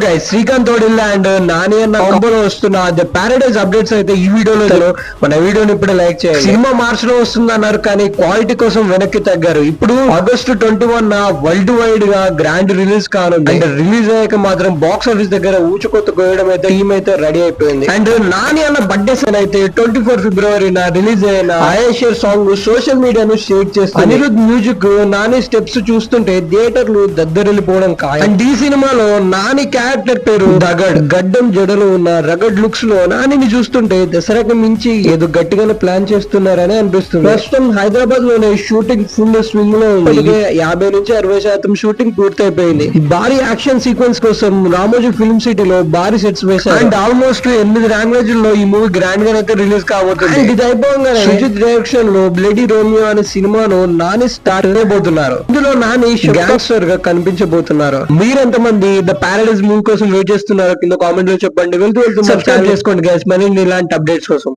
Guys, Srikanth తోడిల్లా and Nani అన్న కాంబోలో వస్తున్న the paradise updates అయితే ఈ వీడియోలో మన వీడియోని ఇప్పుడే లైక్ చేయాలి. సినిమా మార్చ్ లో వస్తుంది అన్నారు కానీ క్వాలిటీ కోసం వెనక్కి తగ్గారు. ఇప్పుడు ఆగస్టు 21 వరల్డ్ వైడ్ గా గ్రాండ్ రిలీజ్ కానుంది. అండ్ రిలీజ్ అయ్యాక మాత్రం బాక్స్ ఆఫీస్ దగ్గర ఊచకొత్త కోయడం అయితే టీమ్ అయితే రెడీ అయిపోయింది. అండ్ నాని అన్న బర్త్డే సన్ అయితే 24 ఫిబ్రవరి రిలీజ్ అయిన ఆయేషర్ సాంగ్ సోషల్ మీడియాను షేక్ చేస్తుంది. అనిరుద్ మ్యూజిక్, నాని స్టెప్స్ చూస్తుంటే థియేటర్లు దద్దరిల్లిపోవడం ఖాయం. అండ్ ఈ సినిమాలో నాని క్యారెక్టర్ పేరు రగడ్. గడ్డం జడలు ఉన్న రగడ్ లుక్స్ లో నానిని చూస్తుంటే దసరాకి మించి ఏదో గట్టిగానే ప్లాన్ చేస్తున్నారని అనిపిస్తుంది. ప్రస్తుతం హైదరాబాద్ లోనే షూటింగ్ ఫుల్ స్వింగ్ లో ఉంది. 50 నుంచి 60% షూటింగ్ పూర్తయిపోయింది. భారీ యాక్షన్ సీక్వెన్స్ కోసం రామోజీ ఫిల్మ్ సిటీలో భారీ సెట్స్ వేశారు. అండ్ ఆల్మోస్ట్ 8 లాంగ్వేజ్ల్లో ఈ మూవీ గ్రాండ్ గా అయితే రిలీజ్ కాబోతుంది. ఇది అయిపోగానే సుజిత్ డైరెక్షన్ లో బ్లడీ రోమియో అనే సినిమాను నాని స్టార్ట్ చేయబోతున్నారు. ఇందులో నాని గ్యాంగ్స్టర్ గా కనిపించబోతున్నారు. మీరెంతమంది ద పారడైజ్ మూవీ కోసం వెయిట్ చేస్తున్నారో కింద కామెంట్ లో చెప్పండి. వెళ్తూ సబ్స్క్రైబ్ చేసుకోండి గైస్, మరిన్ని ఇలాంటి అప్డేట్స్ కోసం.